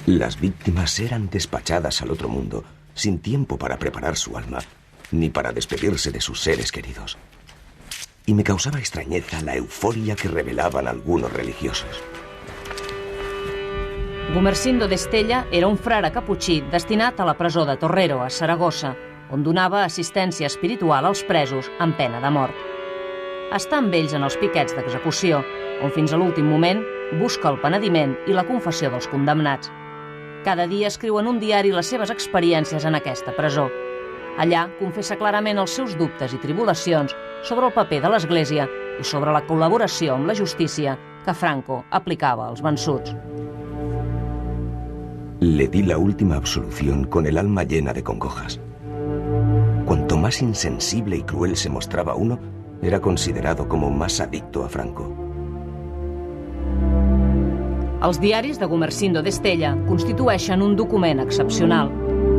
Las víctimas eran despachadas al otro mundo, sin tiempo para preparar su alma, ni para despedirse de sus seres queridos. Y me causaba extrañeza la euforia que revelaban algunos religiosos. Gumersindo d'Estella era un frare caputxí destinat a la presó de Torrero, a Saragossa, on donava assistència espiritual als presos amb pena de mort. Està amb ells en els piquets d'execució, on fins a l'últim moment busca el penediment i la confessió dels condemnats. Cada dia escriu en un diari les seves experiències en aquesta presó. Allà confessa clarament els seus dubtes i tribulacions sobre el paper de l'Església i sobre la col·laboració amb la justícia que Franco aplicava als vençuts. Le di la última absolución con el alma llena de congojas. Cuanto más insensible y cruel se mostraba uno, era considerado como más adicto a Franco. Els diaris de Gumersindo d'Estella constitueixen un document excepcional.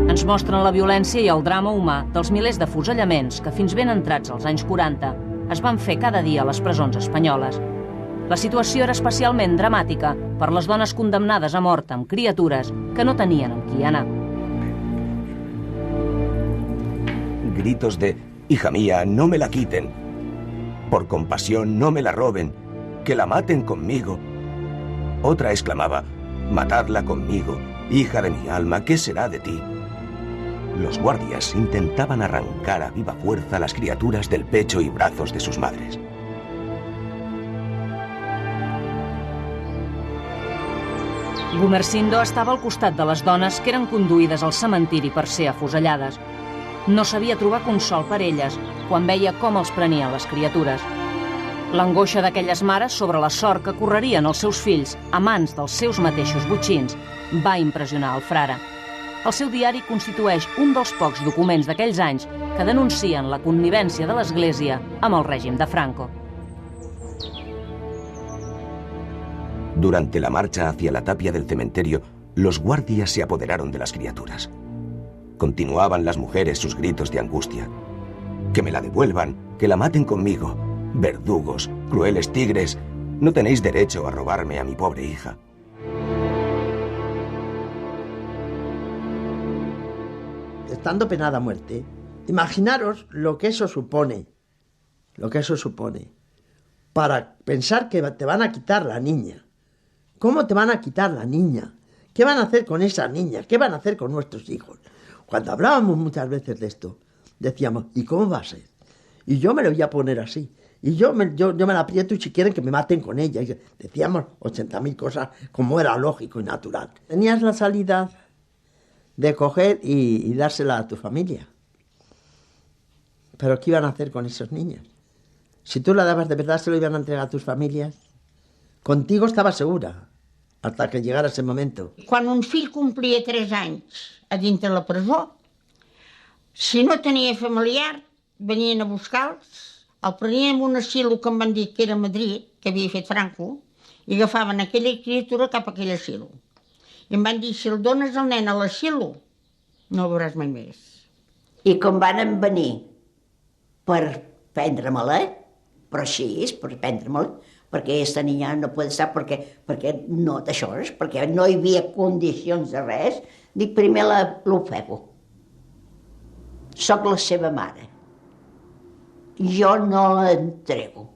Ens mostren la violència i el drama humà dels milers de fusellaments que fins ben entrats als anys 40 es van fer cada dia a les presons espanyoles. La situació era especialment dramàtica per les dones condemnades a mort amb criatures que no tenien amb qui anar. Gritos de «Hija mía, no me la quiten! Por compasión, no me la roben! ¡Que la maten conmigo!». Otra exclamaba «Matadla conmigo, hija de mi alma, ¿qué será de ti?». Los guardias intentaban arrancar a viva fuerza las criaturas del pecho y brazos de sus madres. Gumersindo estava al costat de les dones que eren conduïdes al cementiri per ser afusellades. No sabia trobar consol per elles quan veia com els prenien les criatures. L'angoixa d'aquelles mares sobre la sort que correrien els seus fills a mans dels seus mateixos botxins va impressionar el frare. El seu diari constitueix un dels pocs documents d'aquells anys que denuncien la connivència de l'Església amb el règim de Franco. Durante la marcha hacia la tapia del cementerio, los guardias se apoderaron de las criaturas. Continuaban las mujeres sus gritos de angustia. «Que me la devuelvan, que la maten conmigo. Verdugos, crueles tigres, no tenéis derecho a robarme a mi pobre hija». Estando penada a muerte, imaginaros lo que eso supone. Para pensar que te van a quitar la niña. ¿Cómo te van a quitar la niña? ¿Qué van a hacer con esas niñas? ¿Qué van a hacer con nuestros hijos? Cuando hablábamos muchas veces de esto, decíamos, ¿y cómo va a ser? Y yo me lo voy a poner así. Y yo me la aprieto y si quieren que me maten con ella. Y decíamos 80.000 cosas como era lógico y natural. Tenías la salida de coger y dársela a tu familia. Pero ¿qué iban a hacer con esos niños? Si tú la dabas de verdad, se lo iban a entregar a tus familias. Contigo estava segura, hasta que llegara ese momento. Quan un fill complia 3 anys a dintre la presó, si no tenia familiar, venien a buscar-los, el prenien en un asilo que em van dir que era a Madrid, que havia fet Franco, i agafaven aquella criatura cap a aquell asilo. I em van dir, si el dones al nen a l'asilo, no el veuràs mai més. I com van venir per prendre-me-la, però així, per prendre-me-la, perquè aquesta niña no pot estar, perquè no d'això, perquè no hi havia condicions de res, dic, primer l'ofego. Soc la seva mare. Jo no l'entrego,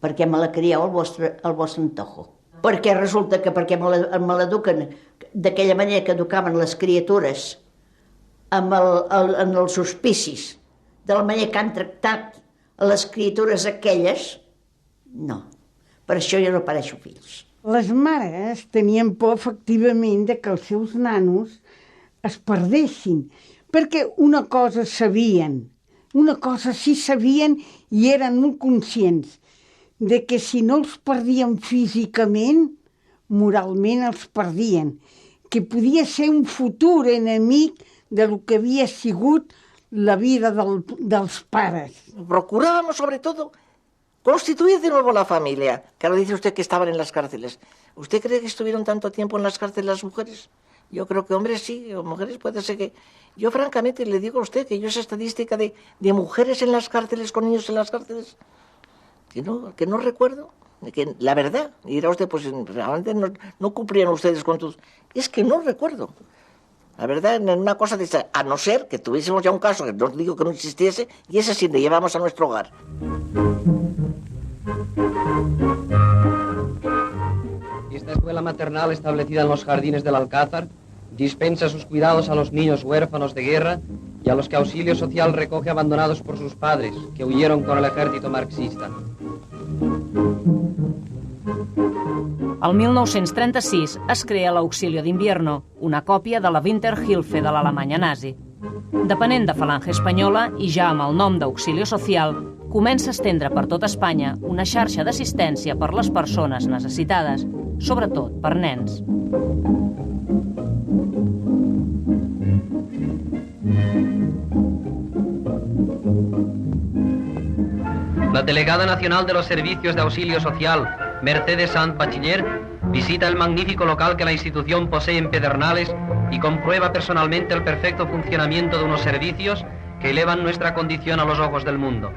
perquè me la crieu al vostre antojo. Perquè resulta que perquè me l'eduquen d'aquella manera que educaven les criatures en els hospicis, de la manera que han tractat a les criatures aquelles, no, per això jo no pareixo fills. Les mares tenien por, efectivament, que els seus nanos es perdessin, perquè una cosa sabien, una cosa sí sabien i eren molt conscients, de que si no els perdien físicament, moralment els perdien, que podia ser un futur enemic del que havia sigut la vida dels pares. Procurábamos, sobre todo, constituir de nuevo la familia, que ahora dice usted que estaban en las cárceles. ¿Usted cree que estuvieron tanto tiempo en las cárceles las mujeres? Yo creo que hombres sí, o mujeres puede ser que... Yo francamente le digo a usted que yo esa estadística de mujeres en las cárceles, con niños en las cárceles, que no recuerdo. que la verdad, y dirá usted, pues realmente no cumplían ustedes con tus... Es que no recuerdo. La verdad, en una cosa de esta, a no ser que tuviésemos ya un caso, que no digo que no existiese, y ese sí le llevamos a nuestro hogar. Esta escuela maternal establecida en los jardines del Alcázar dispensa sus cuidados a los niños huérfanos de guerra y a los que Auxilio Social recoge abandonados por sus padres, que huyeron con el ejército marxista. El 1936 es crea l'Auxilio d'Invierno, una còpia de la Winterhilfe de l'Alemanya nazi. Depenent de Falange Espanyola i ja amb el nom d'Auxilio Social, comença a estendre per tot Espanya una xarxa d'assistència per les persones necessitades, sobretot per nens. La delegada nacional de los servicios de auxilio social, Mercedes Sanz Bachiller, visita el magnífico local que la institución posee en Pedernales y comprueba personalmente el perfecto funcionamiento de unos servicios que elevan nuestra condición a los ojos del mundo.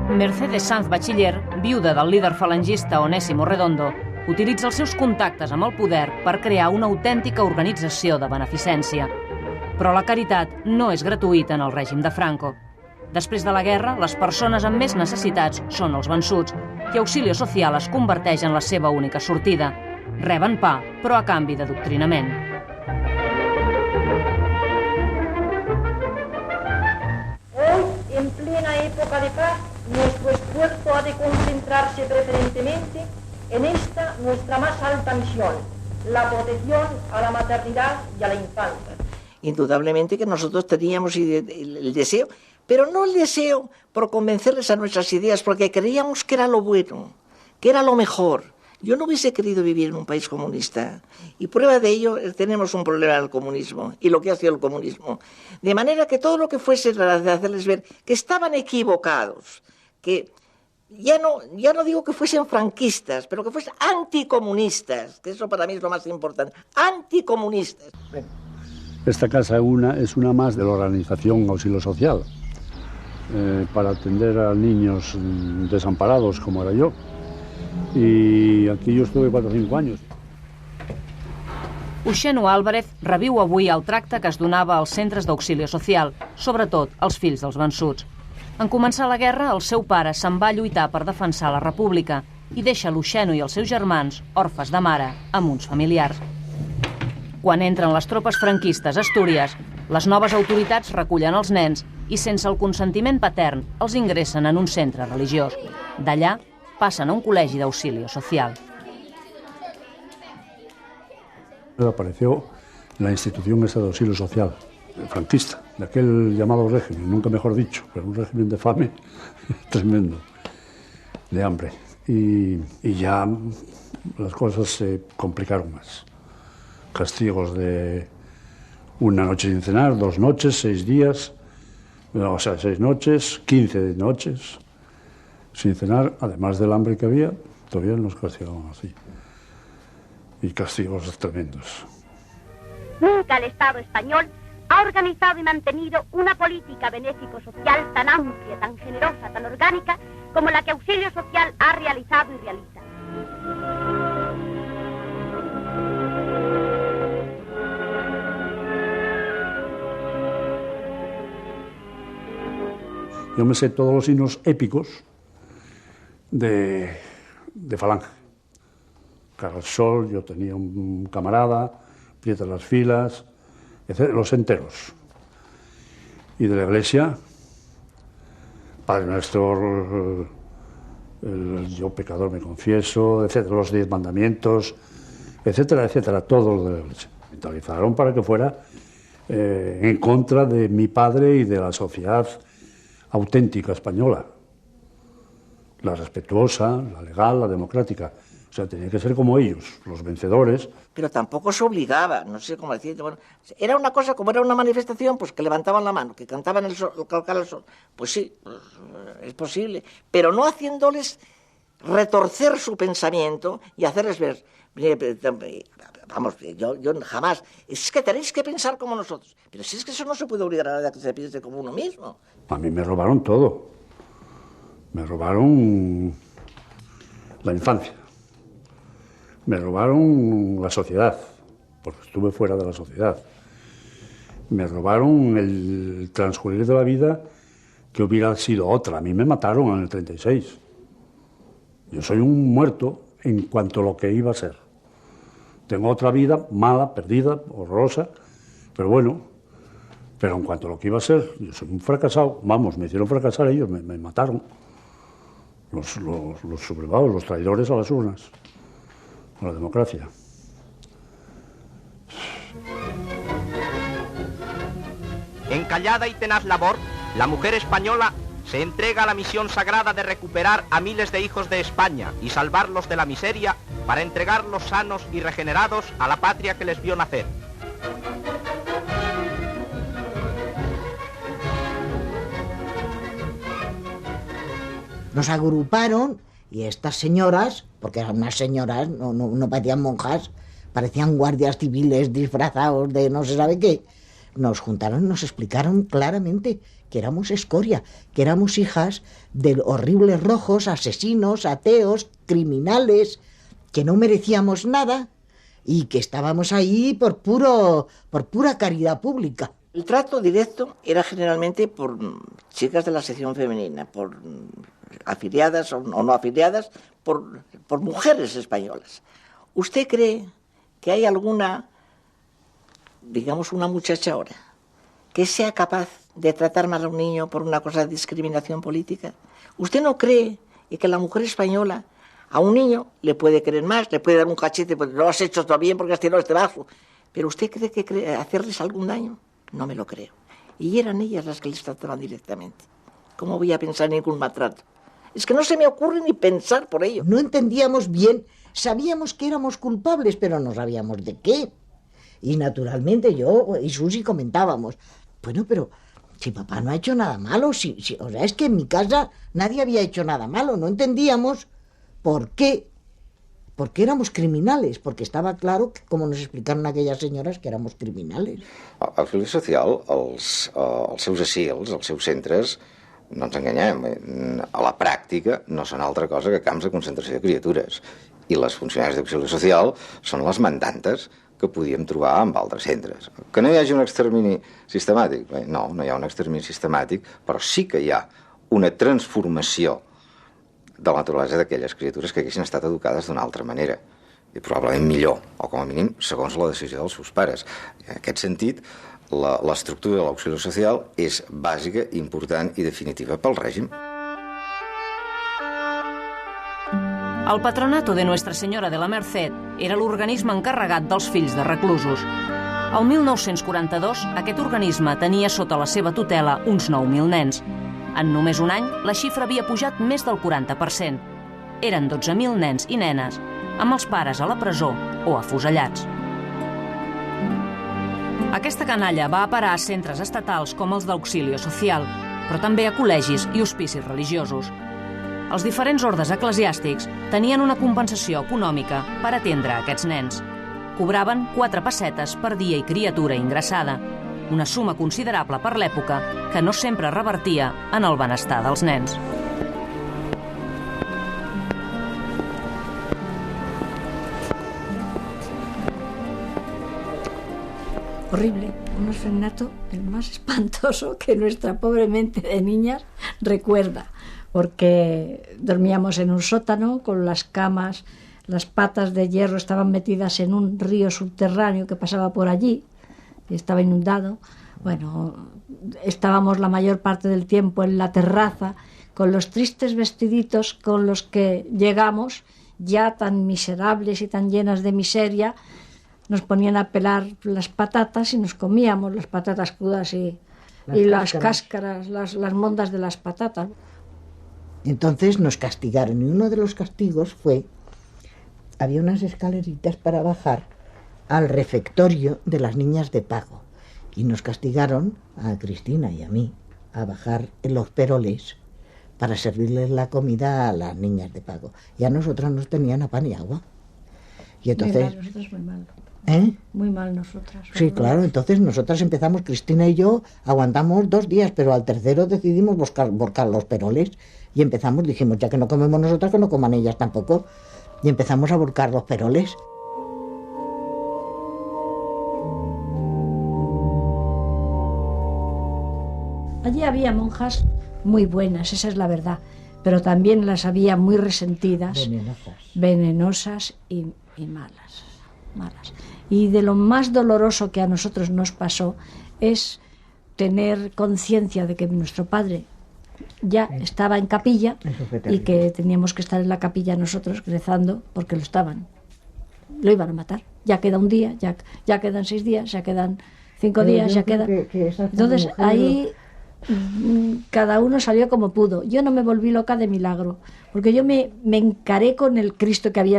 Mercedes Sanz Bachiller, viuda del líder falangista Onésimo Redondo, utilitza els seus contactes amb el poder per crear una autèntica organització de beneficència. Però la caritat no és gratuïta en el règim de Franco. Després de la guerra, les persones amb més necessitats són els vençuts i Auxilio Social es converteix en la seva única sortida. Reben pa, però a canvi d'adoctrinament. Hoy, en plena época de paz, nuestro esfuerzo ha de concentrarse preferentemente en esta nuestra más alta misión, la protección a la maternidad y a la infancia. Indudablemente que nosotros teníamos el deseo, pero no el deseo por convencerles a nuestras ideas, porque creíamos que era lo bueno, que era lo mejor. Yo no hubiese querido vivir en un país comunista, y prueba de ello tenemos un problema del comunismo, y lo que ha sido el comunismo. De manera que todo lo que fuese de hacerles ver que estaban equivocados, que ya no digo que fuesen franquistas, pero que fuesen anticomunistas, que eso para mí es lo más importante, anticomunistas. Esta casa es una más de la organización Auxilio Social, para atender a niños desamparados, como era yo. Y aquí yo estuve 4 o 5 años. Uxeno Álvarez reviu avui el tracte que es donava als centres d'Auxilio Social, sobretot als fills dels vençuts. En començar la guerra, el seu pare se'n va lluitar per defensar la república i deixa l'Uxeno i els seus germans orfes de mare amb uns familiars. Quan entren les tropes franquistes a Astúries, les noves autoritats recullen els nens i, sense el consentiment patern, els ingressen en un centre religiós. D'allà, passen a un col·legi d'Auxilio Social. Apareció la institución esa de Auxilio Social, franquista, de aquel llamado régimen, nunca mejor dicho, pero un régimen de fame tremendo, de hambre. Y ya las cosas se complicaron más. Castigos de una noche sin cenar, 2 noches, 6 días, o sea, 6 noches, 15 noches sin cenar, además del hambre que había, todavía nos castigaban así. Y castigos tremendos. Nunca el Estado español ha organizado y mantenido una política benéfico-social tan amplia, tan generosa, tan orgánica, como la que Auxilio Social ha realizado y realiza. Yo me sé todos los himnos épicos de Falange. Cara al Sol, yo tenía un camarada, Prieta las filas, etc., los enteros. Y de la Iglesia, Padre Nuestro, yo pecador me confieso, etc., los 10 mandamientos, etcétera, etcétera, todo lo de la Iglesia. Me mentalizaron para que fuera en contra de mi padre y de la sociedad auténtica española, la respetuosa, la legal, la democrática. O sea, tenía que ser como ellos, los vencedores. Pero tampoco se obligaba, no sé cómo decir. Bueno, era una cosa, como era una manifestación, pues que levantaban la mano, que cantaban el sol, calcar el sol. Pues sí, es posible, pero no haciéndoles retorcer su pensamiento y hacerles ver, vamos, yo jamás, es que tenéis que pensar como nosotros. Pero si es que eso no se puede obligar a nadie a que se piense como uno mismo. A mí me robaron todo. Me robaron la infancia. Me robaron la sociedad, porque estuve fuera de la sociedad. Me robaron el transcurrir de la vida que hubiera sido otra. A mí me mataron en el 36. Yo soy un muerto en cuanto a lo que iba a ser. Tengo otra vida mala, perdida, horrorosa, pero bueno, pero en cuanto a lo que iba a ser, yo soy un fracasado. Vamos, me hicieron fracasar ellos, me mataron. Los sublevados, los traidores a las urnas, a la democracia. En callada y tenaz labor, la mujer española se entrega a la misión sagrada de recuperar a miles de hijos de España y salvarlos de la miseria para entregarlos sanos y regenerados a la patria que les vio nacer. Nos agruparon y estas señoras, porque eran unas señoras, no parecían monjas, parecían guardias civiles disfrazados de no se sabe qué, nos juntaron, nos explicaron claramente que éramos escoria, que éramos hijas de horribles rojos, asesinos, ateos, criminales, que no merecíamos nada y que estábamos ahí por pura caridad pública. El trato directo era generalmente por chicas de la sección femenina, por afiliadas o no afiliadas, por mujeres españolas. ¿Usted cree que hay alguna, digamos, una muchacha ahora, que sea capaz de tratar mal a un niño por una cosa de discriminación política? ¿Usted no cree que la mujer española a un niño le puede querer más, le puede dar un cachete, pues lo has hecho todo bien porque has tirado este vaso? ¿Pero usted cree que hacerles algún daño? No me lo creo. Y eran ellas las que les trataban directamente. ¿Cómo voy a pensar en ningún maltrato? Es que no se me ocurre ni pensar por ello. No entendíamos bien, sabíamos que éramos culpables, pero no sabíamos de qué. Y naturalmente yo y Susi comentábamos, bueno, pero si papá no ha hecho nada malo, o sea, es que en mi casa nadie había hecho nada malo, no entendíamos por qué. Porque éramos criminales, porque estava claro, que, como nos explicaron aquelles senyores, que éramos criminales. Auxili social, els seus asils, els seus centres, no ens enganyem, a la pràctica no són altra cosa que camps de concentració de criatures. I les funcionàries d'auxili social són les mandantes que podíem trobar en altres centres. Que no hi hagi un extermini sistemàtic? Bé, no hi ha un extermini sistemàtic, però sí que hi ha una transformació de la naturalesa d'aquelles criatures que haguessin estat educades d'una altra manera, i probablement millor, o com a mínim segons la decisió dels seus pares. En aquest sentit, l'estructura de l'auxili social és bàsica, important i definitiva pel règim. El Patronato de Nuestra Senyora de la Merced era l'organisme encarregat dels fills de reclusos. El 1942, aquest organisme tenia sota la seva tutela uns 9.000 nens. En només un any, la xifra havia pujat més del 40%. Eren 12.000 nens i nenes, amb els pares a la presó o afusellats. Aquesta canalla va a parar a centres estatals com els d'Auxilio Social, però també a col·legis i hospicis religiosos. Els diferents ordes eclesiàstics tenien una compensació econòmica per atendre aquests nens. Cobraven 4 pessetes per dia i criatura ingressada, una suma considerable per l'època que no sempre revertia en el benestar dels nens. Horrible, un orfanato el más espantoso que nuestra pobre mente de niñas recuerda, porque dormíamos en un sótano con las camas, las patas de hierro estaban metidas en un río subterráneo que pasaba por allí y estaba inundado. Bueno, estábamos la mayor parte del tiempo en la terraza con los tristes vestiditos con los que llegamos, ya tan miserables y tan llenas de miseria. Nos ponían a pelar las patatas y nos comíamos las patatas crudas y las cáscaras, las mondas de las patatas. Entonces nos castigaron y uno de los castigos fue, había unas escaleritas para bajar al refectorio de las niñas de pago y nos castigaron a Cristina y a mí a bajar en los peroles para servirles la comida a las niñas de pago y a nosotras nos tenían a pan y agua. Y entonces, nosotros muy mal. Muy mal nosotras. Sí, claro, entonces nosotras empezamos, Cristina y yo, aguantamos 2 días, pero al tercero decidimos borcar los peroles y empezamos, dijimos, ya que no comemos nosotras, que no coman ellas tampoco, y empezamos a borcar los peroles. Allí había monjas muy buenas, esa es la verdad, pero también las había muy resentidas, venenosas y malas. Y de lo más doloroso que a nosotros nos pasó es tener conciencia de que nuestro padre ya estaba en capilla y que teníamos que estar en la capilla nosotros rezando porque lo iban a matar. Ya queda un día, ya quedan 6 días, ya quedan 5 días, ya quedan... Entonces ahí cada uno salió como pudo. Yo no me volví loca de milagro, porque yo me encaré con el Cristo que había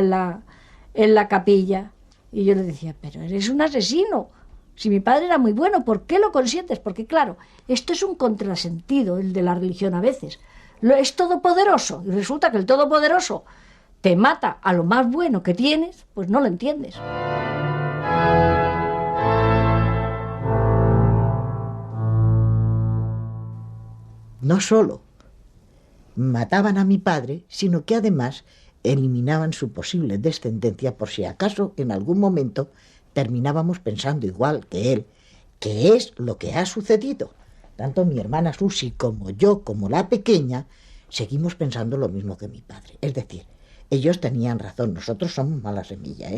en la capilla. Y yo le decía, pero eres un asesino. Si mi padre era muy bueno, ¿por qué lo consientes? Porque claro, esto es un contrasentido, el de la religión a veces. Es todopoderoso, y resulta que el todopoderoso te mata a lo más bueno que tienes, pues no lo entiendes. No solo mataban a mi padre, sino que además eliminaban su posible descendencia por si acaso en algún momento terminábamos pensando igual que él, que es lo que ha sucedido. Tanto mi hermana Susi como yo, como la pequeña, seguimos pensando lo mismo que mi padre. Es decir, ellos tenían razón, nosotros somos mala semilla,